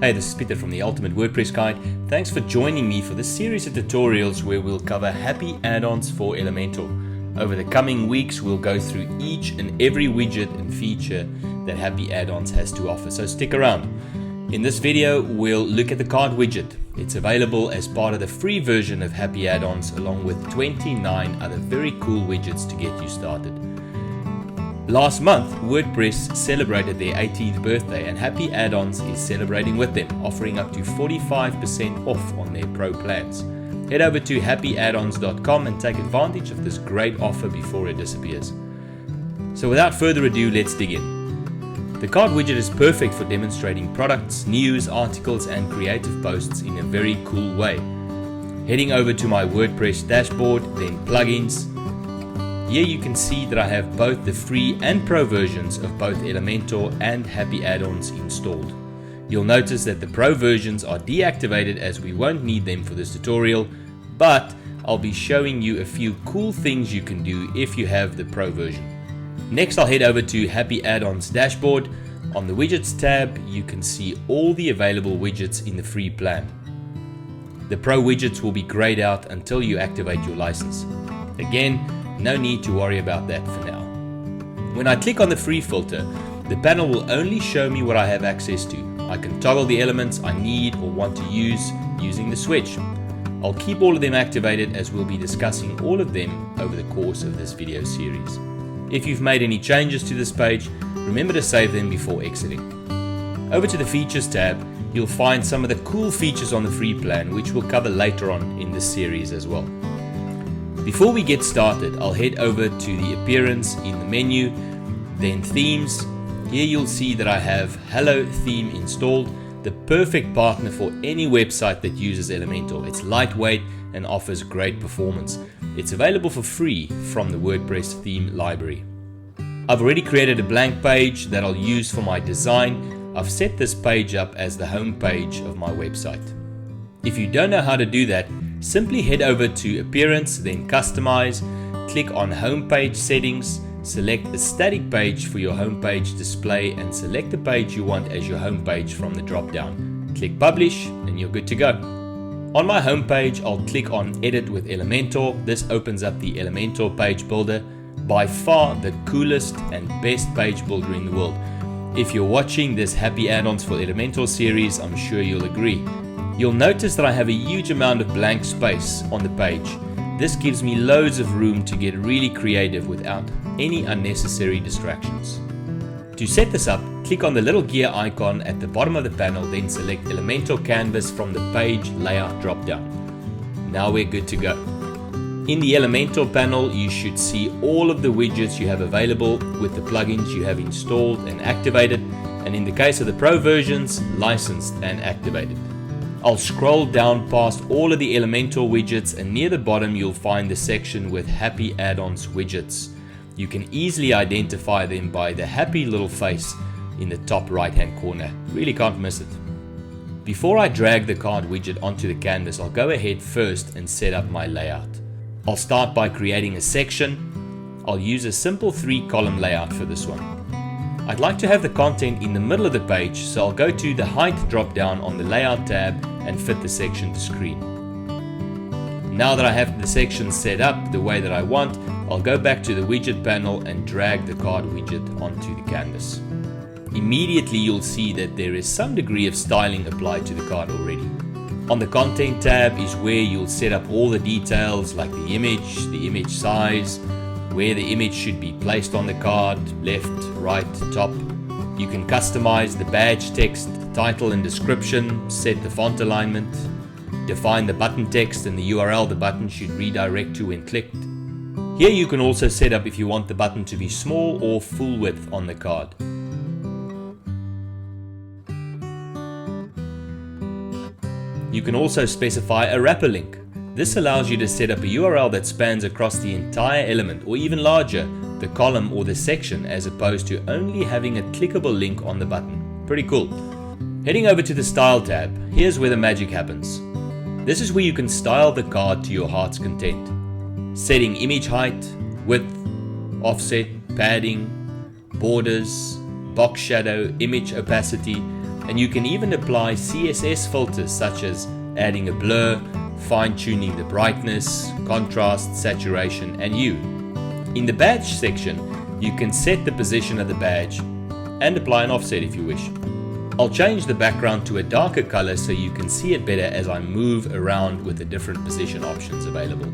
Hey, this is Peter from the Ultimate WordPress Guide. Thanks for joining me for this series of tutorials where we'll cover happy add-ons for Elementor. Over the coming weeks, we'll go through each and every widget and feature that Happy Addons has to offer, so stick around. In this video, we'll look at the Card Widget. It's available as part of the free version of Happy Addons, along with 29 other very cool widgets to get you started. Last month, WordPress celebrated their 18th birthday, and Happy Addons is celebrating with them, offering up to 45% off on their pro plans. Head over to happyaddons.com and take advantage of this great offer before it disappears. So without further ado, let's dig in. The Card Widget is perfect for demonstrating products, news, articles, and creative posts in a very cool way. Heading over to my WordPress dashboard, then Plugins. Here you can see that I have both the free and pro versions of both Elementor and Happy Addons installed. You'll notice that the pro versions are deactivated as we won't need them for this tutorial, but I'll be showing you a few cool things you can do if you have the pro version. Next, I'll head over to Happy Addons dashboard. On the widgets tab, you can see all the available widgets in the free plan. The pro widgets will be grayed out until you activate your license. Again, no need to worry about that for now. When I click on the free filter, the panel will only show me what I have access to. I can toggle the elements I need or want to use using the switch. I'll keep all of them activated as we'll be discussing all of them over the course of this video series. If you've made any changes to this page, remember to save them before exiting. Over to the Features tab, you'll find some of the cool features on the free plan, which we'll cover later on in this series as well. Before we get started, I'll head over to the Appearance in the menu, then Themes. Here you'll see that I have Hello theme installed, the perfect partner for any website that uses Elementor. It's lightweight and offers great performance. It's available for free from the WordPress theme library. I've already created a blank page that I'll use for my design. I've set this page up as the home page of my website. If you don't know how to do that, simply head over to Appearance, then Customize, click on Homepage Settings, select a static page for your homepage display, and select the page you want as your homepage from the drop-down. Click Publish, and you're good to go. On my homepage, I'll click on Edit with Elementor. This opens up the Elementor page builder, by far the coolest and best page builder in the world. If you're watching this Happy Addons for Elementor series, I'm sure you'll agree. You'll notice that I have a huge amount of blank space on the page. This gives me loads of room to get really creative without any unnecessary distractions. To set this up, click on the little gear icon at the bottom of the panel, then select Elementor Canvas from the Page Layout drop-down. Now we're good to go. In the Elementor panel, you should see all of the widgets you have available with the plugins you have installed and activated, and in the case of the pro versions, licensed and activated. I'll scroll down past all of the Elementor widgets, and near the bottom you'll find the section with Happy Addons widgets. You can easily identify them by the happy little face in the top right hand corner. Really can't miss it. Before I drag the card widget onto the canvas, I'll go ahead first and set up my layout. I'll start by creating a section. I'll use a simple 3-column layout for this one. I'd like to have the content in the middle of the page, so I'll go to the Height drop-down on the Layout tab and fit the section to screen. Now that I have the section set up the way that I want, I'll go back to the Widget panel and drag the card widget onto the canvas. Immediately you'll see that there is some degree of styling applied to the card already. On the Content tab is where you'll set up all the details like the image size, where the image should be placed on the card, left, right, top. You can customize the badge text, title and description, set the font alignment, define the button text and the URL the button should redirect to when clicked. Here you can also set up if you want the button to be small or full width on the card. You can also specify a wrapper link. This allows you to set up a URL that spans across the entire element, or even larger, the column or the section, as opposed to only having a clickable link on the button. Pretty cool. Heading over to the Style tab, here's where the magic happens. This is where you can style the card to your heart's content. Setting image height, width, offset, padding, borders, box shadow, image opacity. And you can even apply CSS filters such as adding a blur, fine-tuning the brightness, contrast, saturation, and hue. In the badge section, you can set the position of the badge and apply an offset if you wish. I'll change the background to a darker color so you can see it better as I move around with the different position options available.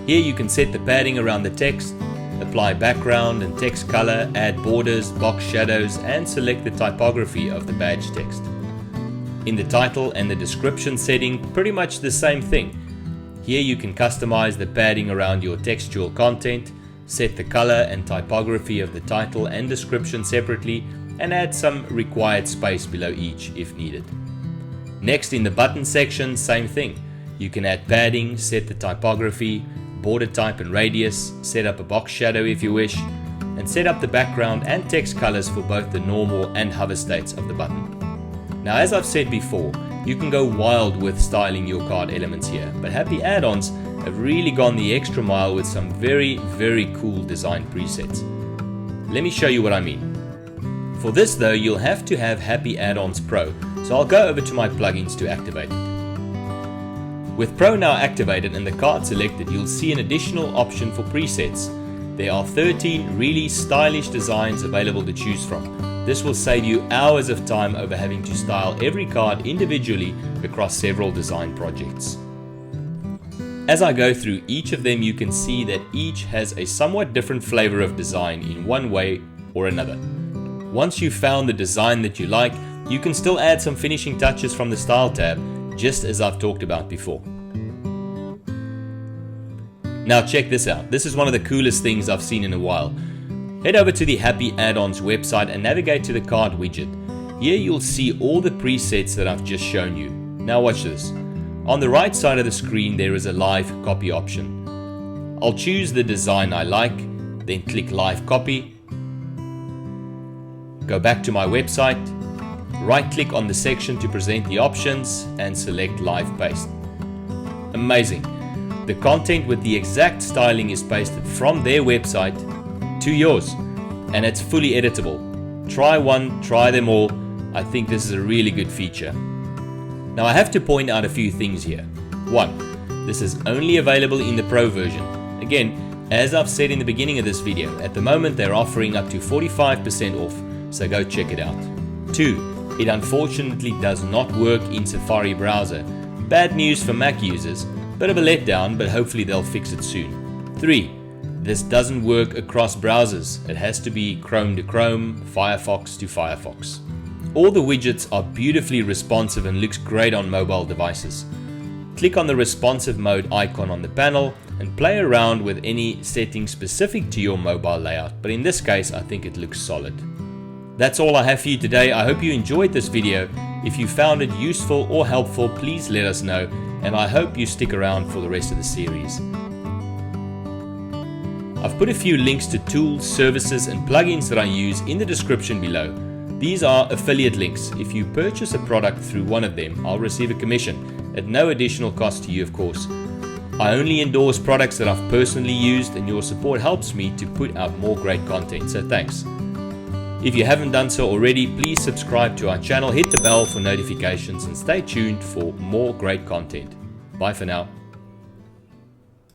Here you can set the padding around the text, apply background and text color, add borders, box shadows, and select the typography of the badge text. In the title and the description setting, pretty much the same thing. Here you can customize the padding around your textual content, set the color and typography of the title and description separately, and add some required space below each if needed. Next, in the button section, same thing. You can add padding, set the typography, border type and radius, set up a box shadow if you wish, and set up the background and text colors for both the normal and hover states of the button. Now, as I've said before, you can go wild with styling your card elements here, but Happy Addons have really gone the extra mile with some very cool design presets. Let me show you what I mean. For this though, you'll have to have Happy Addons Pro, so I'll go over to my plugins to activate it. With Pro now activated and the card selected, you'll see an additional option for presets. There are 13 really stylish designs available to choose from. This will save you hours of time over having to style every card individually across several design projects. As I go through each of them, you can see that each has a somewhat different flavor of design in one way or another. Once you've found the design that you like, you can still add some finishing touches from the Style tab, just as I've talked about before. Now check this out. This is one of the coolest things I've seen in a while. Head over to the Happy Addons website and navigate to the Card Widget. Here you'll see all the presets that I've just shown you. Now watch this. On the right side of the screen there is a live copy option. I'll choose the design I like, then click live copy. Go back to my website, right click on the section to present the options and select live paste. Amazing! The content with the exact styling is pasted from their website to yours, and it's fully editable. Try one, try them all. I think this is a really good feature. Now I have to point out a few things here. 1. This is only available in the Pro version. Again, as I've said in the beginning of this video, at the moment they're offering up to 45% off, so go check it out. 2. It unfortunately does not work in Safari browser. Bad news for Mac users, bit of a letdown, but hopefully they'll fix it soon. 3. This doesn't work across browsers. It has to be Chrome to Chrome, Firefox to Firefox. All the widgets are beautifully responsive and looks great on mobile devices. Click on the responsive mode icon on the panel and play around with any settings specific to your mobile layout, but in this case I think it looks solid. That's all I have for you today. I hope you enjoyed this video. If you found it useful or helpful, please let us know, and I hope you stick around for the rest of the series. I've put a few links to tools, services and plugins that I use in the description below. These are affiliate links. If you purchase a product through one of them, I'll receive a commission at no additional cost to you, of course. I only endorse products that I've personally used, and your support helps me to put out more great content, so thanks. If you haven't done so already, please subscribe to our channel, hit the bell for notifications and stay tuned for more great content. Bye for now.